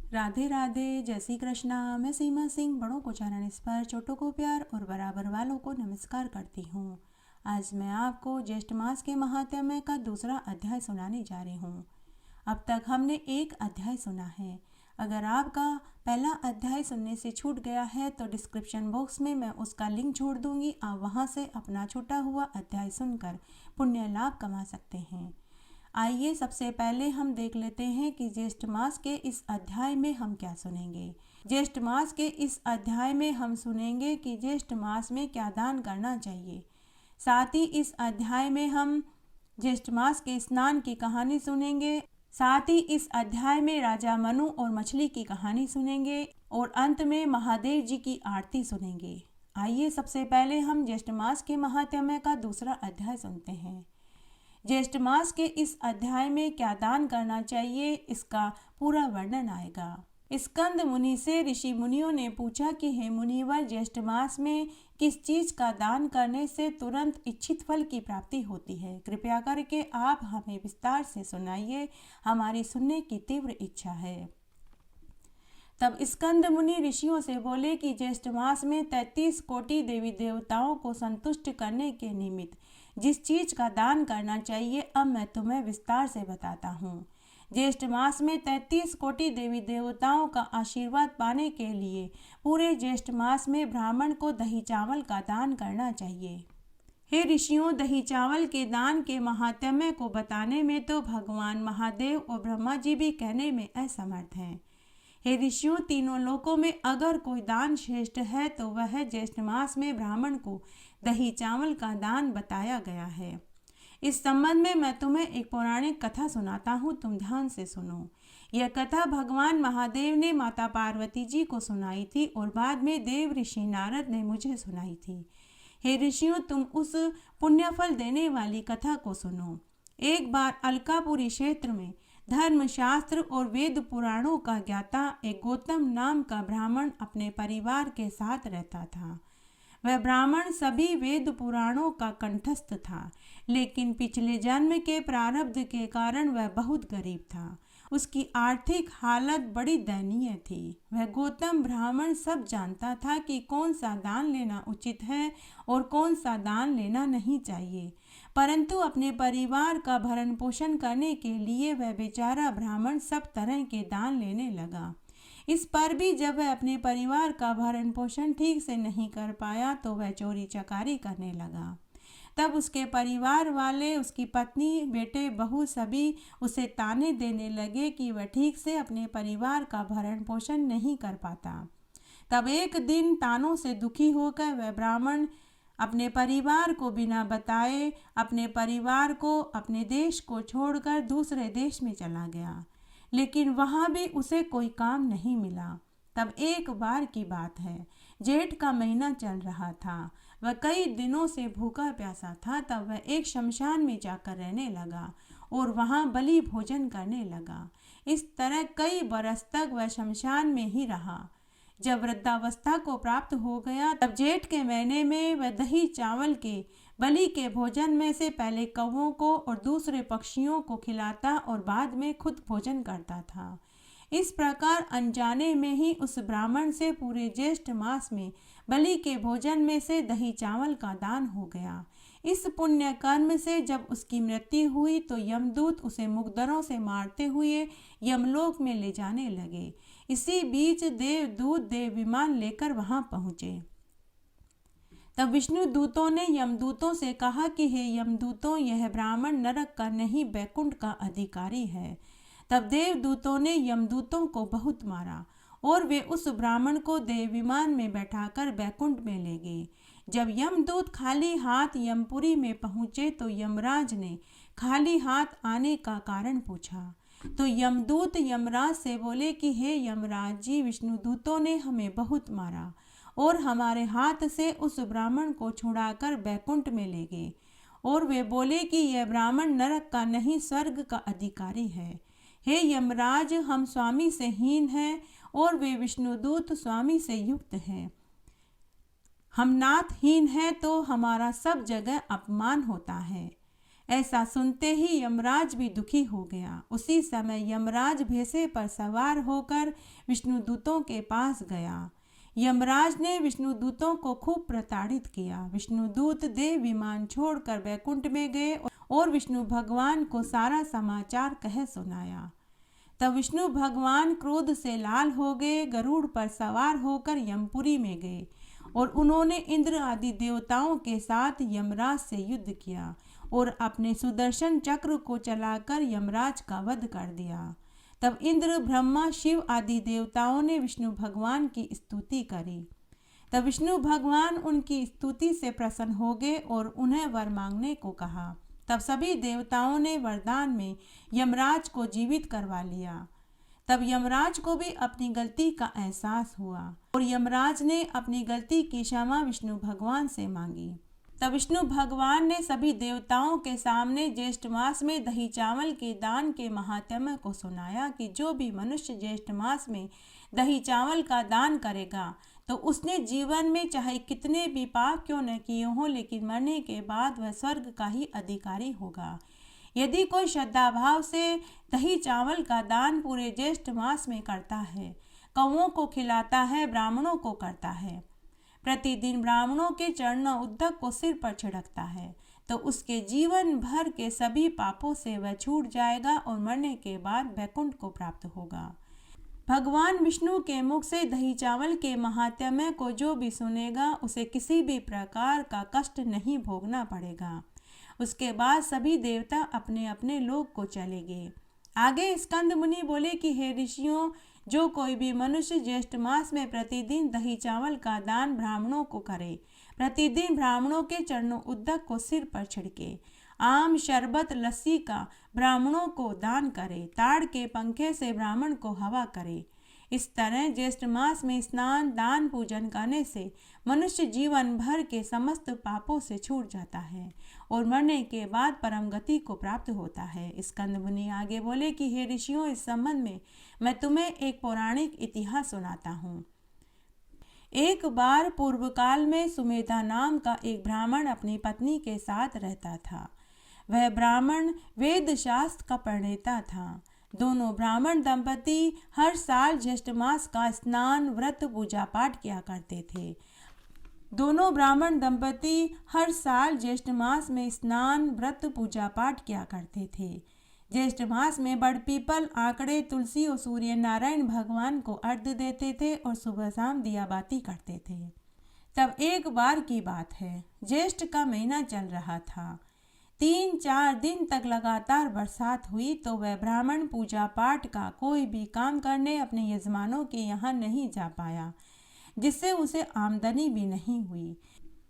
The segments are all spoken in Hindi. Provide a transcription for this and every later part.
राधे राधे, जय श्री कृष्णा। मैं सीमा सिंह बड़ों को चरण स्पर्श, छोटों को प्यार और बराबर वालों को नमस्कार करती हूँ। आज मैं आपको ज्येष्ठ मास के महात्म्य का दूसरा अध्याय सुनाने जा रही हूँ। अब तक हमने एक अध्याय सुना है। अगर आपका पहला अध्याय सुनने से छूट गया है तो डिस्क्रिप्शन बॉक्स में मैं उसका लिंक छोड़ दूंगी। आप वहाँ से अपना छूटा हुआ अध्याय सुनकर पुण्य लाभ कमा सकते हैं। आइए सबसे पहले हम देख लेते हैं कि ज्येष्ठ मास के इस अध्याय में हम क्या सुनेंगे। ज्येष्ठ मास के इस अध्याय में हम सुनेंगे कि ज्येष्ठ मास में क्या दान करना चाहिए। साथ ही इस अध्याय में हम ज्येष्ठ मास के स्नान की कहानी सुनेंगे। साथ ही इस अध्याय में राजा मनु और मछली की कहानी सुनेंगे और अंत में महादेव जी की आरती सुनेंगे। आइए सबसे पहले हम ज्येष्ठ मास के महात्म्य का दूसरा अध्याय सुनते हैं। ज्येष्ठ मास के इस अध्याय में क्या दान करना चाहिए, इसका पूरा वर्णन आएगा। स्कंद मुनि से ऋषि मुनियों ने पूछा कि हे मुनिवर, ज्येष्ठ मास में किस चीज का दान करने से तुरंत इच्छित फल की प्राप्ति होती है? कृपया करके आप हमें विस्तार से सुनाइए, हमारी सुनने की तीव्र इच्छा है। तब स्कंद मुनि ऋषियों से बोले कि ज्येष्ठ मास में 33 कोटि देवी देवताओं को संतुष्ट करने के निमित्त जिस चीज का दान करना चाहिए, अब मैं तुम्हें विस्तार से बताता हूँ। ज्येष्ठ मास में 33 कोटि देवी देवताओं का आशीर्वाद पाने के लिए पूरे ज्येष्ठ मास में ब्राह्मण को दही चावल का दान करना चाहिए। हे ऋषियों, दही चावल के दान के महात्म्य को बताने में तो भगवान महादेव और ब्रह्मा जी भी कहने में असमर्थ हैं। हे ऋषियों, तीनों लोकों में अगर कोई दान श्रेष्ठ है तो वह ज्येष्ठ मास में ब्राह्मण को दही चावल का दान बताया गया है। इस संबंध में मैं तुम्हें एक पौराणिक कथा सुनाता हूँ, तुम ध्यान से सुनो। यह कथा भगवान महादेव ने माता पार्वती जी को सुनाई थी और बाद में देव ऋषि नारद ने मुझे सुनाई थी। हे ऋषियों, तुम उस पुण्यफल देने वाली कथा को सुनो। एक बार अलकापुरी क्षेत्र में धर्मशास्त्र और वेद पुराणों का ज्ञाता एक गौतम नाम का ब्राह्मण अपने परिवार के साथ रहता था। वह ब्राह्मण सभी वेद पुराणों का कंठस्थ था, लेकिन पिछले जन्म के प्रारब्ध के कारण वह बहुत गरीब था। उसकी आर्थिक हालत बड़ी दयनीय थी। वह गौतम ब्राह्मण सब जानता था कि कौन सा दान लेना उचित है और कौन सा दान लेना नहीं चाहिए, परंतु अपने परिवार का भरण पोषण करने के लिए वह बेचारा ब्राह्मण सब तरह के दान लेने लगा। इस पर भी जब वह अपने परिवार का भरण पोषण ठीक से नहीं कर पाया तो वह चोरी चकारी करने लगा। तब उसके परिवार वाले, उसकी पत्नी, बेटे, बहू सभी उसे ताने देने लगे कि वह ठीक से अपने परिवार का भरण पोषण नहीं कर पाता। तब एक दिन तानों से दुखी होकर वह ब्राह्मण अपने परिवार को बिना बताए, अपने परिवार को, अपने देश को छोड़कर दूसरे देश में चला गया, लेकिन वहाँ भी उसे कोई काम नहीं मिला। तब एक बार की बात है, जेठ का महीना चल रहा था। वह कई दिनों से भूखा प्यासा था। तब वह एक शमशान में जाकर रहने लगा और वहाँ बलि भोजन करने लगा। इस तरह कई बरस तक वह शमशान में ही रहा। जब वृद्धावस्था को प्राप्त हो गया तब जेठ के महीने में वह दही चावल के बलि के भोजन में से पहले कौवों को और दूसरे पक्षियों को खिलाता और बाद में खुद भोजन करता था। इस प्रकार अनजाने में ही उस ब्राह्मण से पूरे ज्येष्ठ मास में बलि के भोजन में से दही चावल का दान हो गया। इस पुण्य कर्म से जब उसकी मृत्यु हुई तो यमदूत उसे मुकद्दरों से मारते हुए यमलोक में ले जाने लगे। इसी बीच देवदूत देव विमान लेकर वहां पहुंचे। तब विष्णु दूतों ने यमदूतों से कहा कि हे यमदूतों, यह ब्राह्मण नरक का नहीं बैकुंठ का अधिकारी है। तब देवदूतों ने यमदूतों को बहुत मारा और वे उस ब्राह्मण को देव विमान में बैठाकर बैकुंठ में ले गए। जब यमदूत खाली हाथ यमपुरी में पहुंचे तो यमराज ने खाली हाथ आने का कारण पूछा। तो यमदूत यमराज से बोले कि हे यमराज जी, विष्णुदूतों ने हमें बहुत मारा और हमारे हाथ से उस ब्राह्मण को छुड़ाकर बैकुंठ में ले गए, और वे बोले कि यह ब्राह्मण नरक का नहीं स्वर्ग का अधिकारी है। हे यमराज, हम स्वामी से हीन हैं और वे विष्णुदूत स्वामी से युक्त हैं। हम नाथहीन हैं तो हमारा सब जगह अपमान होता है। ऐसा सुनते ही यमराज भी दुखी हो गया। उसी समय यमराज भैंसे पर सवार होकर विष्णुदूतों के पास गया। यमराज ने विष्णुदूतों को खूब प्रताड़ित किया। विष्णुदूत देव विमान छोड़कर वैकुंठ में गए और विष्णु भगवान को सारा समाचार कह सुनाया। तब विष्णु भगवान क्रोध से लाल हो गए, गरुड़ पर सवार होकर यमपुरी में गए और उन्होंने इंद्र आदि देवताओं के साथ यमराज से युद्ध किया और अपने सुदर्शन चक्र को चलाकर यमराज का वध कर दिया। तब इंद्र, ब्रह्मा, शिव आदि देवताओं ने विष्णु भगवान की स्तुति करी। तब विष्णु भगवान उनकी स्तुति से प्रसन्न हो गए और उन्हें वर मांगने को कहा। तब सभी देवताओं ने वरदान में यमराज को जीवित करवा लिया। तब यमराज को भी अपनी गलती का एहसास हुआ और यमराज ने अपनी गलती की क्षमा विष्णु भगवान से मांगी। तब विष्णु भगवान ने सभी देवताओं के सामने ज्येष्ठ मास में दही चावल के दान के महात्म्य को सुनाया कि जो भी मनुष्य ज्येष्ठ मास में दही चावल का दान करेगा तो उसने जीवन में चाहे कितने भी पाप क्यों न किए हों, लेकिन मरने के बाद वह स्वर्ग का ही अधिकारी होगा। यदि कोई श्रद्धा भाव से दही चावल का दान पूरे ज्येष्ठ मास में करता है, कौओं को खिलाता है, ब्राह्मणों को करता है, प्रतिदिन ब्राह्मणों के चरण उद्दक को सिर पर छिड़कता है, तो उसके जीवन भर के सभी पापों से वह छूट जाएगा और मरने के बाद वैकुंठ को प्राप्त होगा। भगवान विष्णु के मुख से दही चावल के महात्म्य को जो भी सुनेगा उसे किसी भी प्रकार का कष्ट नहीं भोगना पड़ेगा। उसके बाद सभी देवता अपने अपने लोक को चले गए। आगे स्कंद मुनि बोले कि हे ऋषियों, जो कोई भी मनुष्य ज्येष्ठ मास में प्रतिदिन दही चावल का दान ब्राह्मणों को करे, प्रतिदिन ब्राह्मणों के चरणों उद्दक को सिर पर छिड़के, आम, शरबत, लस्सी का ब्राह्मणों को दान करे, ताड़ के पंखे से ब्राह्मण को हवा करे, इस तरह ज्येष्ठ मास में स्नान, दान, पूजन करने से मनुष्य जीवन भर के समस्त पापों से छूट जाता है और मरने के बाद परम गति को प्राप्त होता है। स्कंद मुनि आगे बोले कि हे ऋषियों, इस संबंध में मैं तुम्हें एक पौराणिक इतिहास सुनाता हूँ। एक बार पूर्व काल में सुमेधा नाम का एक ब्राह्मण अपनी पत्नी के साथ रहता था। वह ब्राह्मण वेद शास्त्र का प्रणेता था। दोनों ब्राह्मण दंपति हर साल ज्येष्ठ मास का स्नान, व्रत, पूजा पाठ किया करते थे। दोनों ब्राह्मण दंपति हर साल ज्येष्ठ मास में स्नान, व्रत, पूजा पाठ किया करते थे। ज्येष्ठ मास में बड़ पीपल, आंकड़े, तुलसी और सूर्य नारायण भगवान को अर्घ्य देते थे और सुबह शाम दिया बाती करते थे। तब एक बार की बात है, ज्येष्ठ का महीना चल रहा था। 3-4 दिन तक लगातार बरसात हुई तो वह ब्राह्मण पूजा पाठ का कोई भी काम करने अपने यजमानों के यहाँ नहीं जा पाया, जिससे उसे आमदनी भी नहीं हुई।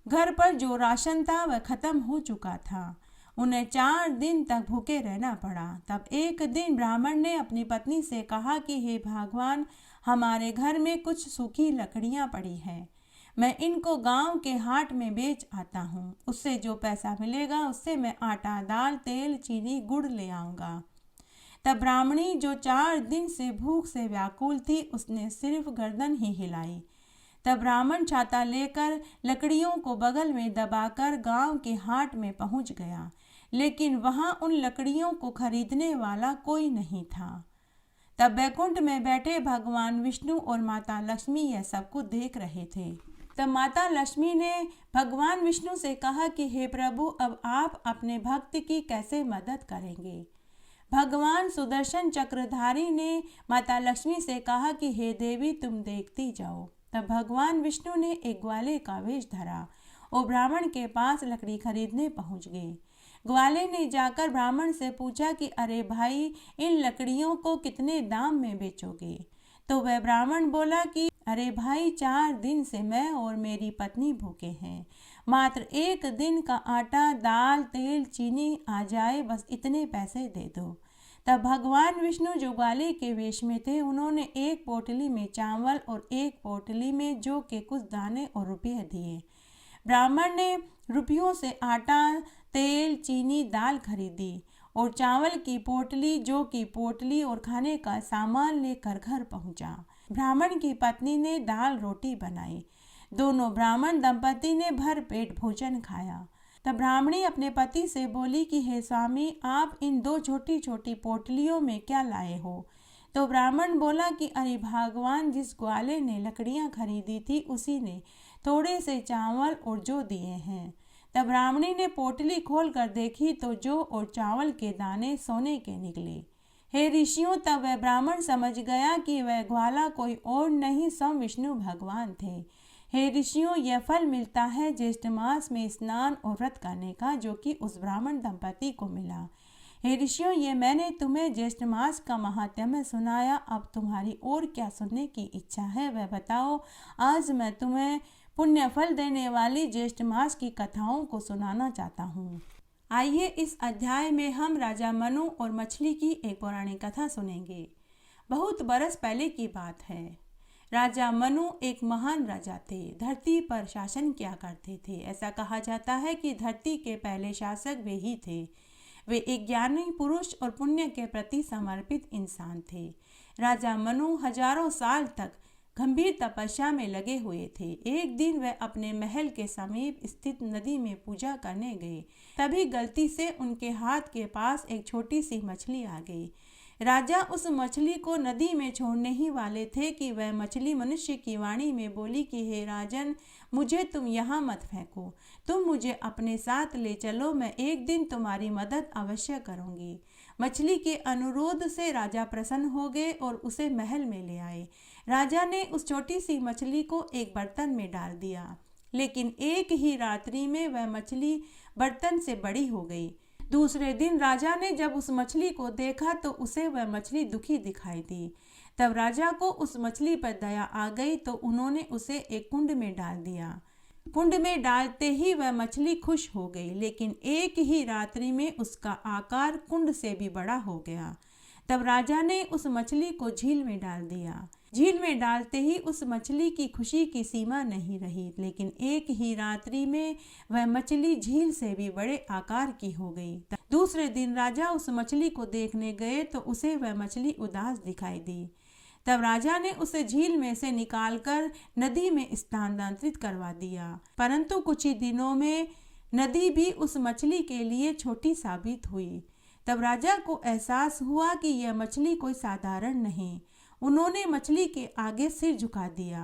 घर पर जो राशन था वह खत्म हो चुका था। उन्हें 4 दिन तक भूखे रहना पड़ा। तब एक दिन ब्राह्मण ने अपनी पत्नी से कहा कि हे भगवान, हमारे घर में कुछ सूखी लकड़ियाँ पड़ी हैं, मैं इनको गांव के हाट में बेच आता हूँ। उससे जो पैसा मिलेगा उससे मैं आटा, दाल, तेल, चीनी, गुड़ ले आऊँगा। तब ब्राह्मणी, जो 4 दिन से भूख से व्याकुल थी, उसने सिर्फ गर्दन ही हिलाई। तब ब्राह्मण छाता लेकर लकड़ियों को बगल में दबाकर गांव के हाट में पहुंच गया, लेकिन वहां उन लकड़ियों को खरीदने वाला कोई नहीं था। तब वैकुंठ में बैठे भगवान विष्णु और माता लक्ष्मी यह सब कुछ देख रहे थे। तब माता लक्ष्मी ने भगवान विष्णु से कहा कि हे प्रभु, अब आप अपने भक्त की कैसे मदद करेंगे। भगवान सुदर्शन चक्रधारी ने माता लक्ष्मी से कहा कि हे देवी, तुम देखती जाओ। तब भगवान विष्णु ने एक ग्वाले का वेश धरा और ब्राह्मण के पास लकड़ी खरीदने पहुंच गए। ग्वाले ने जाकर ब्राह्मण से पूछा कि अरे भाई, इन लकड़ियों को कितने दाम में बेचोगे। तो वह ब्राह्मण बोला कि अरे भाई, 4 दिन से मैं और मेरी पत्नी भूखे हैं, मात्र 1 दिन का आटा, दाल, तेल, चीनी आ जाए, बस इतने पैसे दे दो। तब भगवान विष्णु जो ग्वाले के वेश में थे, उन्होंने एक पोटली में चावल और एक पोटली में जौ के कुछ दाने और रुपये दिए। ब्राह्मण ने रुपयों से आटा, तेल, चीनी, दाल खरीदी और चावल की पोटली, जौ की पोटली और खाने का सामान लेकर घर पहुंचा। ब्राह्मण की पत्नी ने दाल रोटी बनाई। दोनों ब्राह्मण दंपति ने भर पेट भोजन खाया। तब ब्राह्मणी अपने पति से बोली कि हे स्वामी, आप इन 2 छोटी छोटी पोटलियों में क्या लाए हो? तो ब्राह्मण बोला कि अरे भगवान, जिस ग्वाले ने लकड़ियां खरीदी थी उसी ने थोड़े से चावल और जौ दिए हैं। तब ब्राह्मणी ने पोटली खोल कर देखी तो जौ और चावल के दाने सोने के निकले। हे ऋषियों, तब वह ब्राह्मण समझ गया कि वह ग्वाला कोई और नहीं, स्वयं विष्णु भगवान थे। हे ऋषियों, यह फल मिलता है ज्येष्ठ मास में स्नान और व्रत करने का, जो कि उस ब्राह्मण दंपति को मिला। हे ऋषियों, ये मैंने तुम्हें ज्येष्ठ मास का महात्म्य सुनाया। अब तुम्हारी और क्या सुनने की इच्छा है वह बताओ। आज मैं तुम्हें पुण्य फल देने वाली ज्येष्ठ मास की कथाओं को सुनाना चाहता हूँ। आइए इस अध्याय में हम राजा मनु और मछली की एक पौराणिक कथा सुनेंगे। बहुत बरस पहले की बात है। राजा मनु एक महान राजा थे। धरती पर शासन किया करते थे। ऐसा कहा जाता है कि धरती के पहले शासक वे ही थे। वे एक ज्ञानी पुरुष और पुण्य के प्रति समर्पित इंसान थे। राजा मनु हजारों साल तक गंभीर तपस्या में लगे हुए थे। एक दिन वह अपने महल के समीप स्थित नदी में पूजा करने गए। तभी गलती से उनके हाथ के पास एक छोटी सी मछली आ गई। राजा उस मछली को नदी में छोड़ने ही वाले थे कि वह मछली मनुष्य की वाणी में बोली कि हे राजन, मुझे तुम यहाँ मत फेंको, तुम मुझे अपने साथ ले चलो, मैं एक दिन तुम्हारी मदद अवश्य करूँगी। मछली के अनुरोध से राजा प्रसन्न हो गए और उसे महल में ले आए। राजा ने उस छोटी सी मछली को एक बर्तन में डाल दिया, लेकिन एक ही रात्रि में वह मछली बर्तन से बड़ी हो गई। दूसरे दिन राजा ने जब उस मछली को देखा तो उसे वह मछली दुखी दिखाई दी। तब राजा को उस मछली पर दया आ गई तो उन्होंने उसे एक कुंड में डाल दिया। कुंड में डालते ही वह मछली खुश हो गई, लेकिन एक ही रात्रि में उसका आकार कुंड से भी बड़ा हो गया। तब राजा ने उस मछली को झील में डाल दिया। झील में डालते ही उस मछली की खुशी की सीमा नहीं रही, लेकिन एक ही रात्रि में वह मछली झील से भी बड़े आकार की हो गई। दूसरे दिन राजा उस मछली को देखने गए तो उसे वह मछली उदास दिखाई दी। तब राजा ने उसे झील में से निकालकर नदी में स्थानांतरित करवा दिया, परंतु कुछ ही दिनों में नदी भी उस मछली के लिए छोटी साबित हुई। तब राजा को एहसास हुआ कि यह मछली कोई साधारण नहीं। उन्होंने मछली के आगे सिर झुका दिया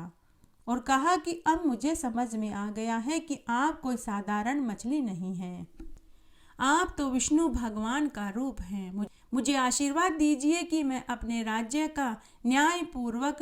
और कहा कि अब मुझे समझ में आ गया है कि आप कोई साधारण मछली नहीं हैं। आप तो विष्णु भगवान का रूप हैं। मुझे आशीर्वाद दीजिए कि मैं अपने राज्य का न्यायपूर्वक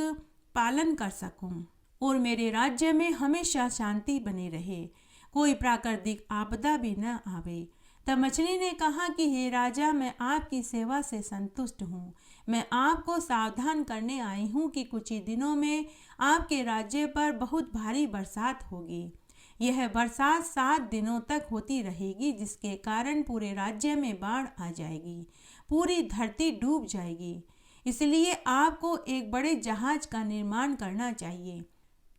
पालन कर सकूं और मेरे राज्य में हमेशा शांति बनी रहे, कोई प्राकृतिक आपदा भी न आवे। तब मछली ने कहा कि हे राजा, मैं आपकी सेवा से संतुष्ट हूँ। मैं आपको सावधान करने आई हूँ कि कुछ ही दिनों में आपके राज्य पर बहुत भारी बरसात होगी। यह बरसात 7 दिनों तक होती रहेगी, जिसके कारण पूरे राज्य में बाढ़ आ जाएगी, पूरी धरती डूब जाएगी। इसलिए आपको एक बड़े जहाज का निर्माण करना चाहिए।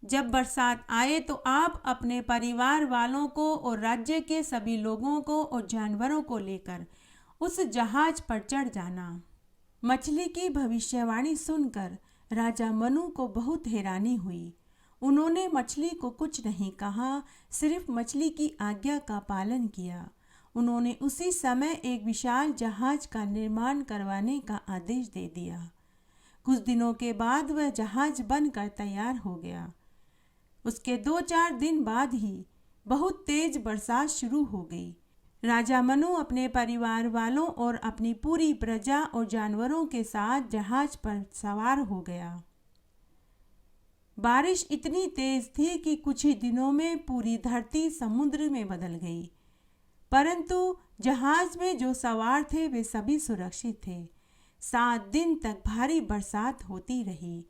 जब बरसात आए तो आप अपने परिवार वालों को और राज्य के सभी लोगों को और जानवरों को लेकर उस जहाज पर चढ़ जाना। मछली की भविष्यवाणी सुनकर राजा मनु को बहुत हैरानी हुई। उन्होंने मछली को कुछ नहीं कहा, सिर्फ मछली की आज्ञा का पालन किया। उन्होंने उसी समय एक विशाल जहाज का निर्माण करवाने का आदेश दे दिया। कुछ दिनों के बाद वह जहाज बनकर तैयार हो गया। उसके 2-4 दिन बाद ही बहुत तेज बरसात शुरू हो गई। राजा मनु अपने परिवार वालों और अपनी पूरी प्रजा और जानवरों के साथ जहाज पर सवार हो गया। बारिश इतनी तेज थी कि कुछ ही दिनों में पूरी धरती समुद्र में बदल गई, परंतु जहाज में जो सवार थे वे सभी सुरक्षित थे। 7 दिन तक भारी बरसात होती रही,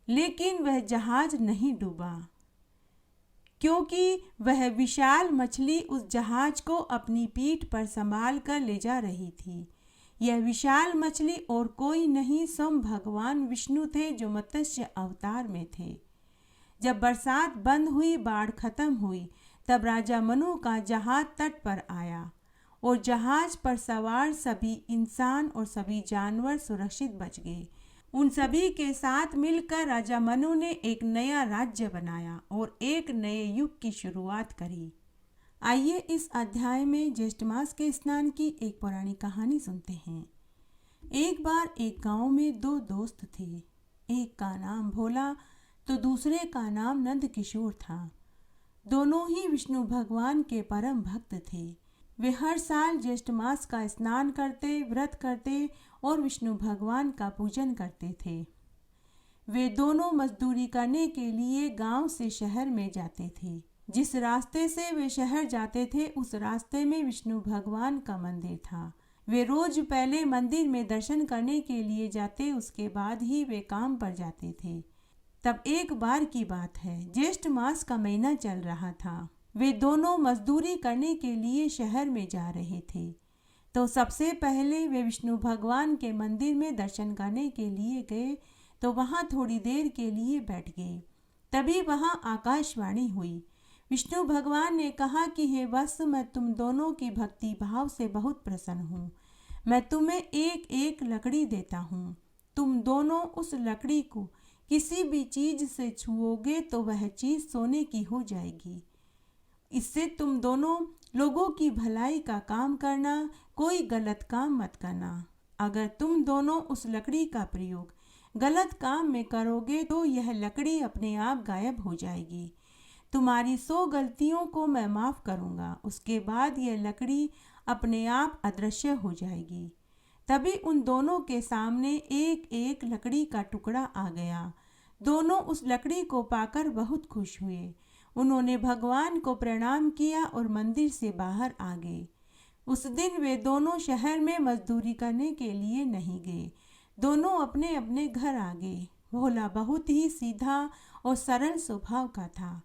लेकिन वह जहाज नहीं डूबा, क्योंकि वह विशाल मछली उस जहाज को अपनी पीठ पर संभाल कर ले जा रही थी। यह विशाल मछली और कोई नहीं, स्वयं भगवान विष्णु थे, जो मत्स्य अवतार में थे। जब बरसात बंद हुई, बाढ़ खत्म हुई, तब राजा मनु का जहाज तट पर आया और जहाज पर सवार सभी इंसान और सभी जानवर सुरक्षित बच गए। उन सभी के साथ मिलकर राजा मनु ने एक नया राज्य बनाया और एक नए युग की शुरुआत करी। आइए इस अध्याय में ज्येष्ठ मास के स्नान की एक पुरानी कहानी सुनते हैं। एक बार एक गांव में दो दोस्त थे। एक का नाम भोला तो दूसरे का नाम नंद किशोर था। दोनों ही विष्णु भगवान के परम भक्त थे। वे हर साल ज्येष्ठ मास का स्नान करते, व्रत करते और विष्णु भगवान का पूजन करते थे। वे दोनों मजदूरी करने के लिए गांव से शहर में जाते थे। जिस रास्ते से वे शहर जाते थे उस रास्ते में विष्णु भगवान का मंदिर था। वे रोज पहले मंदिर में दर्शन करने के लिए जाते, उसके बाद ही वे काम पर जाते थे। तब एक बार की बात है, ज्येष्ठ मास का महीना चल रहा था। वे दोनों मजदूरी करने के लिए शहर में जा रहे थे। तो सबसे पहले वे विष्णु भगवान के मंदिर में दर्शन करने के लिए गए तो वहाँ थोड़ी देर के लिए बैठ गए। तभी वहाँ आकाशवाणी हुई। विष्णु भगवान ने कहा कि हे वत्स, मैं तुम दोनों की भक्ति भाव से बहुत प्रसन्न हूँ। मैं तुम्हें एक एक लकड़ी देता हूँ। तुम दोनों उस लकड़ी को किसी भी चीज से छुओगे तो वह चीज सोने की हो जाएगी। इससे तुम दोनों लोगों की भलाई का काम करना, कोई गलत काम मत करना। अगर तुम दोनों उस लकड़ी का प्रयोग गलत काम में करोगे तो यह लकड़ी अपने आप गायब हो जाएगी। तुम्हारी 100 गलतियों को मैं माफ़ करूँगा, उसके बाद यह लकड़ी अपने आप अदृश्य हो जाएगी। तभी उन दोनों के सामने एक एक लकड़ी का टुकड़ा आ गया। दोनों उस लकड़ी को पाकर बहुत खुश हुए। उन्होंने भगवान को प्रणाम किया और मंदिर से बाहर आ गए। उस दिन वे दोनों शहर में मजदूरी करने के लिए नहीं गए। दोनों अपने अपने घर आ गए। भोला बहुत ही सीधा और सरल स्वभाव का था।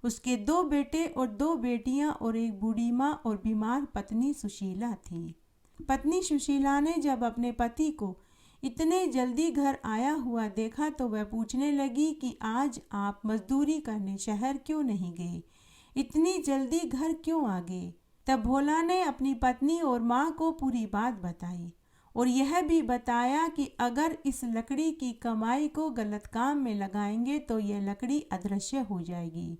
उसके 2 बेटे और 2 बेटियां और एक बूढ़ी माँ और बीमार पत्नी सुशीला थी। पत्नी सुशीला ने जब अपने पति को इतने जल्दी घर आया हुआ देखा तो वह पूछने लगी कि आज आप मजदूरी करने शहर क्यों नहीं गए? इतनी जल्दी घर क्यों आ गए? तब भोला ने अपनी पत्नी और माँ को पूरी बात बताई और यह भी बताया कि अगर इस लकड़ी की कमाई को गलत काम में लगाएंगे तो यह लकड़ी अदृश्य हो जाएगी।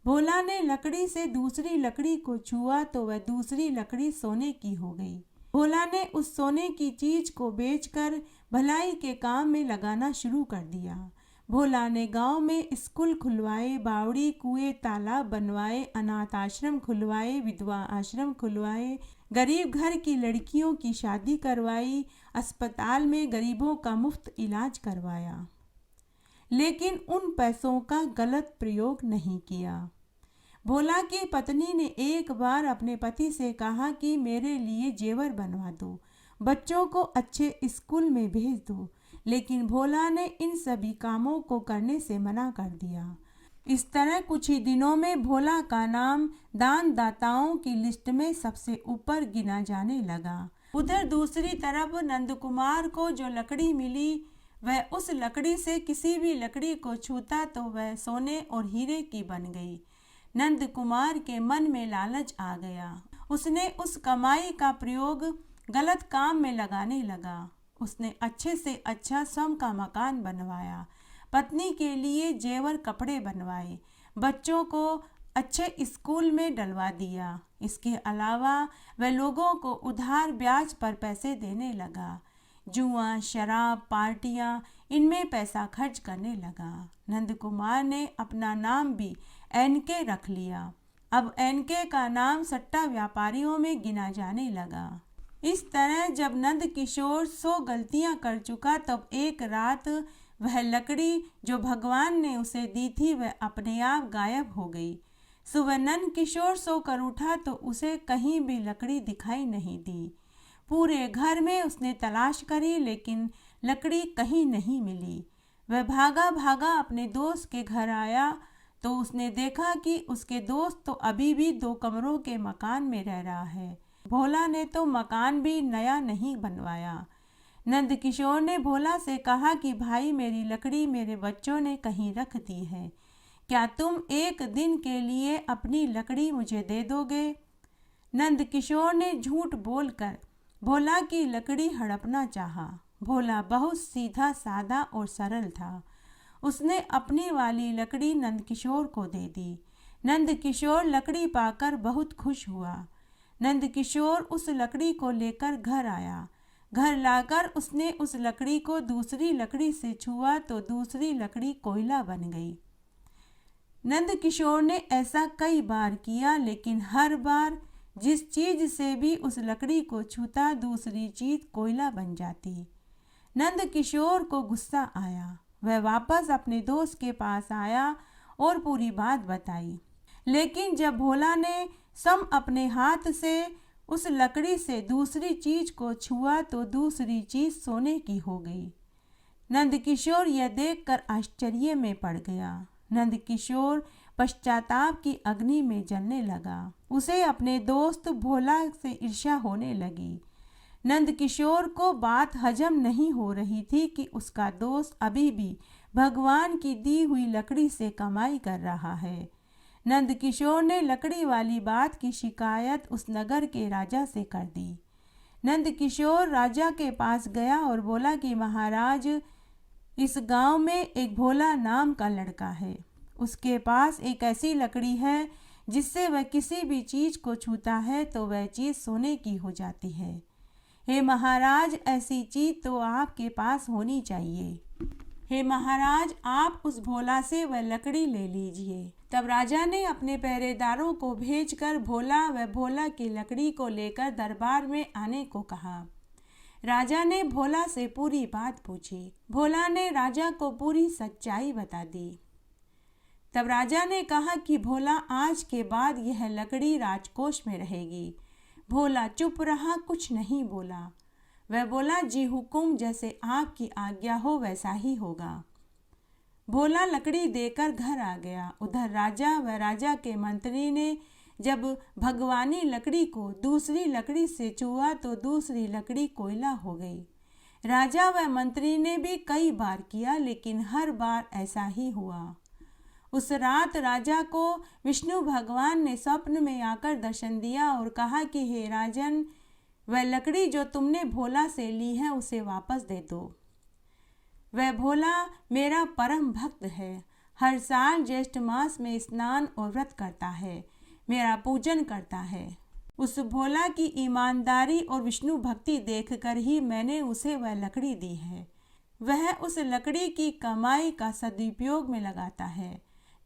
भोला ने लकड़ी से दूसरी लकड़ी को छुआ तो वह दूसरी लकड़ी सोने की हो गई। भोला ने उस सोने की चीज को बेचकर भलाई के काम में लगाना शुरू कर दिया। भोला ने गांव में स्कूल खुलवाए, बावड़ी, कुएं, तालाब बनवाए, अनाथ आश्रम खुलवाए, विधवा आश्रम खुलवाए, गरीब घर की लड़कियों की शादी करवाई, अस्पताल में गरीबों का मुफ्त इलाज करवाया। लेकिन उन पैसों का गलत प्रयोग नहीं किया। भोला की पत्नी ने एक बार अपने पति से कहा कि मेरे लिए जेवर बनवा दो, बच्चों को अच्छे स्कूल में भेज दो, लेकिन भोला ने इन सभी कामों को करने से मना कर दिया। इस तरह कुछ ही दिनों में भोला का नाम दान दाताओं की लिस्ट में सबसे ऊपर गिना जाने लगा। उधर दूसरी तरफ नंद कुमार को जो लकड़ी मिली वह उस लकड़ी से किसी भी लकड़ी को छूता तो वह सोने और हीरे की बन गई। नंद कुमार के मन में लालच आ गया। उसने उस कमाई का प्रयोग गलत काम में लगाने लगा। उसने अच्छे से अच्छा स्वयं का मकान बनवाया, पत्नी के लिए जेवर कपड़े बनवाए, बच्चों को अच्छे स्कूल में डलवा दिया। इसके अलावा वह लोगों को उधार ब्याज पर पैसे देने लगा। जुआ, शराब, पार्टियां, इनमें पैसा खर्च करने लगा। नंद कुमार ने अपना नाम भी एनके रख लिया। अब एनके का नाम सट्टा व्यापारियों में गिना जाने लगा। इस तरह जब नंद किशोर 100 गलतियां कर चुका तब एक रात वह लकड़ी जो भगवान ने उसे दी थी वह अपने आप गायब हो गई। सुबह नंद किशोर सोकर उठा तो उसे कहीं भी लकड़ी दिखाई नहीं दी। पूरे घर में उसने तलाश करी लेकिन लकड़ी कहीं नहीं मिली। वह भागा भागा अपने दोस्त के घर आया तो उसने देखा कि उसके दोस्त तो अभी भी 2 कमरों के मकान में रह रहा है। भोला ने तो मकान भी नया नहीं बनवाया। नंद किशोर ने भोला से कहा कि भाई, मेरी लकड़ी मेरे बच्चों ने कहीं रख दी है, क्या तुम एक दिन के लिए अपनी लकड़ी मुझे दे दोगे? नंद किशोर ने झूठ बोलकर भोला की लकड़ी हड़पना चाहा। भोला बहुत सीधा साधा और सरल था। उसने अपनी वाली लकड़ी नंद किशोर को दे दी। नंद किशोर लकड़ी पाकर बहुत खुश हुआ। नंद किशोर उस लकड़ी को लेकर घर आया। घर लाकर उसने उस लकड़ी को दूसरी लकड़ी से छुआ तो दूसरी लकड़ी कोयला बन गई। नंद किशोर ने ऐसा कई बार किया, लेकिन हर बार जिस चीज से भी उस लकड़ी को छूता दूसरी चीज कोयला बन जाती। नंद किशोर को गुस्सा आया। वह वापस अपने दोस्त के पास आया और पूरी बात बताई। लेकिन जब भोला ने सम अपने हाथ से उस लकड़ी से दूसरी चीज को छुआ तो दूसरी चीज सोने की हो गई। नंद किशोर यह देखकर आश्चर्य में पड़ गया। नंद किशोर पश्चाताप की अग्नि में जलने लगा। उसे अपने दोस्त भोला से ईर्ष्या होने लगी। नंद किशोर को बात हजम नहीं हो रही थी कि उसका दोस्त अभी भी भगवान की दी हुई लकड़ी से कमाई कर रहा है। नंद किशोर ने लकड़ी वाली बात की शिकायत उस नगर के राजा से कर दी। नंद किशोर राजा के पास गया और बोला कि महाराज, इस गांव में एक भोला नाम का लड़का है। उसके पास एक ऐसी लकड़ी है जिससे वह किसी भी चीज को छूता है तो वह चीज सोने की हो जाती है। हे महाराज, ऐसी चीज तो आपके पास होनी चाहिए। हे महाराज, आप उस भोला से वह लकड़ी ले लीजिए। तब राजा ने अपने पहरेदारों को भेजकर भोला व भोला की लकड़ी को लेकर दरबार में आने को कहा। राजा ने भोला से पूरी बात पूछी। भोला ने राजा को पूरी सच्चाई बता दी। तब राजा ने कहा कि भोला, आज के बाद यह लकड़ी राजकोष में रहेगी। भोला चुप रहा, कुछ नहीं बोला। वह बोला, जी हुकुम, जैसे आपकी आज्ञा हो वैसा ही होगा। भोला लकड़ी देकर घर आ गया। उधर राजा व राजा के मंत्री ने जब भगवानी लकड़ी को दूसरी लकड़ी से छुआ तो दूसरी लकड़ी कोयला हो गई। राजा व मंत्री ने भी कई बार किया, लेकिन हर बार ऐसा ही हुआ। उस रात राजा को विष्णु भगवान ने स्वप्न में आकर दर्शन दिया और कहा कि हे राजन, वह लकड़ी जो तुमने भोला से ली है उसे वापस दे दो। वह भोला मेरा परम भक्त है। हर साल ज्येष्ठ मास में स्नान और व्रत करता है, मेरा पूजन करता है। उस भोला की ईमानदारी और विष्णु भक्ति देखकर ही मैंने उसे वह लकड़ी दी है। वह उस लकड़ी की कमाई का सदुपयोग में लगाता है।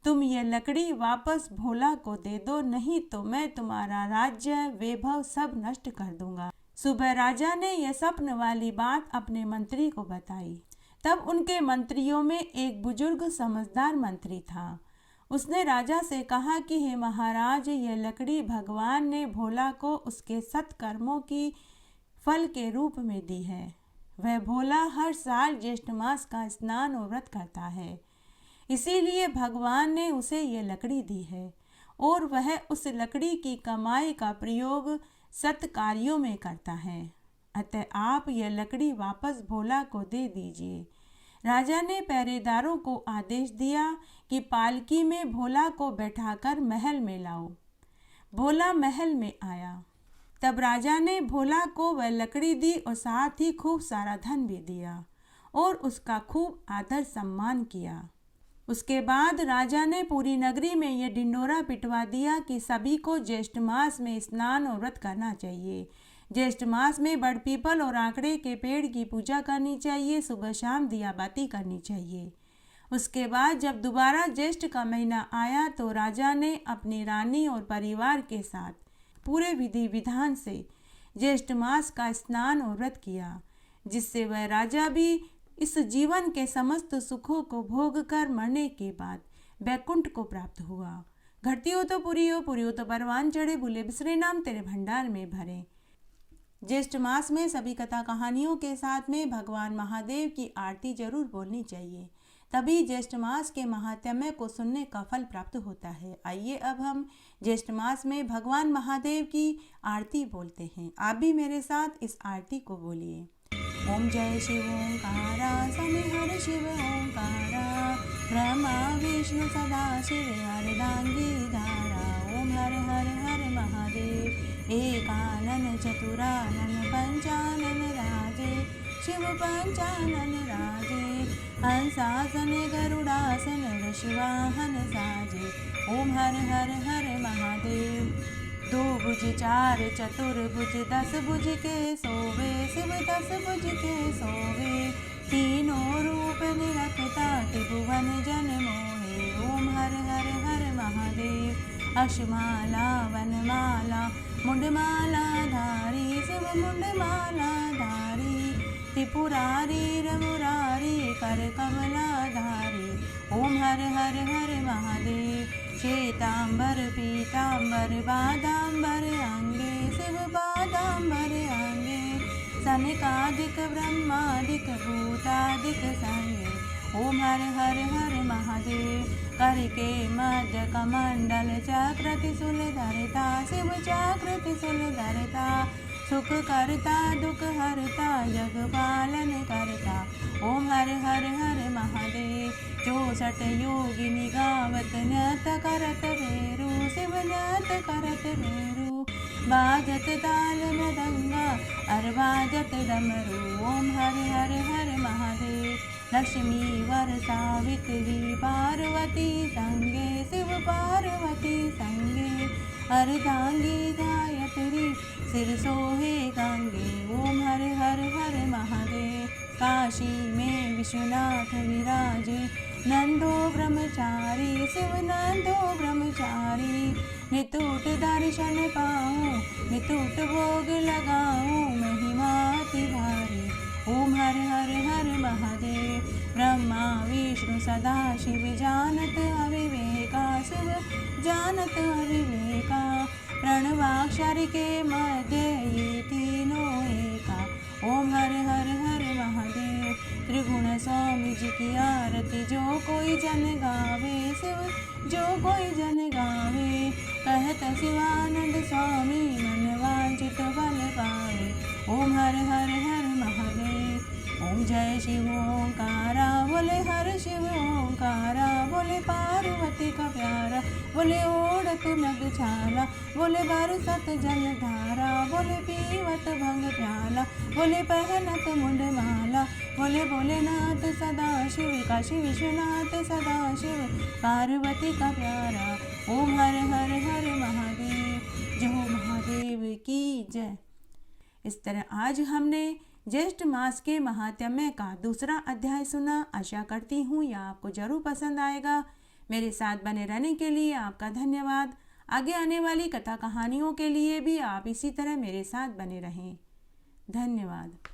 तुम ये लकड़ी वापस भोला को दे दो, नहीं तो मैं तुम्हारा राज्य वैभव सब नष्ट कर दूंगा। सुबह राजा ने यह स्वप्न वाली बात अपने मंत्री को बताई। तब उनके मंत्रियों में एक बुजुर्ग समझदार मंत्री था। उसने राजा से कहा कि हे महाराज, यह लकड़ी भगवान ने भोला को उसके सत्कर्मों की फल के रूप में दी है। वह भोला हर साल ज्येष्ठ मास का स्नान और व्रत करता है, इसीलिए भगवान ने उसे यह लकड़ी दी है और वह उस लकड़ी की कमाई का प्रयोग सत्कार्यों में करता है। अतः आप यह लकड़ी वापस भोला को दे दीजिए। राजा ने पहरेदारों को आदेश दिया कि पालकी में भोला को बैठाकर महल में लाओ। भोला महल में आया। तब राजा ने भोला को वह लकड़ी दी और साथ ही खूब सारा धन भी दिया और उसका खूब आदर सम्मान किया। उसके बाद राजा ने पूरी नगरी में यह ढिंढोरा पिटवा दिया कि सभी को ज्येष्ठ मास में स्नान और व्रत करना चाहिए। ज्येष्ठ मास में बड़ पीपल और आंकड़े के पेड़ की पूजा करनी चाहिए। सुबह शाम दिया बाती करनी चाहिए। उसके बाद जब दोबारा ज्येष्ठ का महीना आया तो राजा ने अपनी रानी और परिवार के साथ पूरे विधि विधान से ज्येष्ठ मास का स्नान और व्रत किया, जिससे वह राजा भी इस जीवन के समस्त सुखों को भोग कर मरने के बाद बैकुंठ को प्राप्त हुआ। घटती हो तो पूरी हो तो परवान चढ़े, भूले बिसरे नाम तेरे भंडार में भरे। ज्येष्ठ मास में सभी कथा कहानियों के साथ में भगवान महादेव की आरती जरूर बोलनी चाहिए, तभी ज्येष्ठ मास के महात्म्य को सुनने का फल प्राप्त होता है। आइए अब हम ज्येष्ठ मास में भगवान महादेव की आरती बोलते हैं। आप भी मेरे साथ इस आरती को बोलिए। ओम जय शिव ओंकारा, सनिहर शिव ओंकारा, ब्रह्मा विष्णु सदा शिव अर्धांगी धारा। ओम हर हर हर महादेव, एकानन चतुरानन पंचानन राजे, शिव पंचानन राजे, हंसासन गरुड़ासन वृषवाहन साजे। ओम हर हर हर महादेव। दो भुज चार चतुर्भुज 10 भुज के सोवे, शिव 10 भुज के सोवे। तीनों रूप निरखता त्रिभुवन जन मोहे। ओम हर हर हर महादेव। अक्षमाला वनमाला मुंडमाला धारी, शिव मुंडमाला धारी। त्रिपुरारी रमुरारी कर कमला धारी। ओम हर हर हर महादेव। श्वेतांबर पीतांबर बादांबर अंगे, शिव बादांबर अंगे। सनकादिक ब्रह्मादिक भूतादिक संगे। ओम हर हर हर महादेव। करके मध्य कमंडल चक्र त्रिशूल धरता, शिव चक्र त्रिशूल धरता। सुख करता दुख हरता जग पालन करता। ओम हर हर हर महादेव। 64 योगिनी गावत नृत्य करत भेरू, शिव नृत्य करत भेरू। बाजत ताल मृदंगा और बाजत डमरू। ओम हर हर हर महादेव। लक्ष्मी वर सावित्री पार्वती संगे, शिव पार्वती संगे। अर्धांगी गायत्री सिर सोहे गंगे। ओम हर हर हर महादेव। काशी में विश्वनाथ विराजे, नंदो ब्रह्मचारी, शिव नंदो ब्रह्मचारी। नितूट दर्शन पाऊँ नितूट भोग लगाऊँ, महिमा अति भारी। ओम हर हर हर महादेव। ब्रह्मा विष्णु सदा शिव जानत अविवेका, शिव जानत अविवेका। प्रणवाक्षर के मध्य ये तीनों एका। ओम हर हर हर महादेव। त्रिगुण स्वामी जी की आरती जो कोई जन गावे, शिव जो कोई जन गावे। कहत शिवानंद स्वामी मन वांछित बल पावे। ओम हर हर हर महादेव। ओम जय शिव ओंकारा, बोले हर शिव ओंकारा। बोले पार्वती का प्यारा, बोले ओढ़त नग छाला। बोले बरसत जल धारा, बोले पीवत भंग प्याला। बोले पहनत मुंडमाला, बोले भोलेनाथ सदा शिव। काशी विश्वनाथ सदा शिव, पार्वती का प्यारा। ओम हर हर हर महादेव। जय हो महादेव की जय। इस तरह आज हमने ज्येष्ठ मास के महात्म्य का दूसरा अध्याय सुना। आशा करती हूँ यह आपको जरूर पसंद आएगा। मेरे साथ बने रहने के लिए आपका धन्यवाद। आगे आने वाली कथा कहानियों के लिए भी आप इसी तरह मेरे साथ बने रहें। धन्यवाद।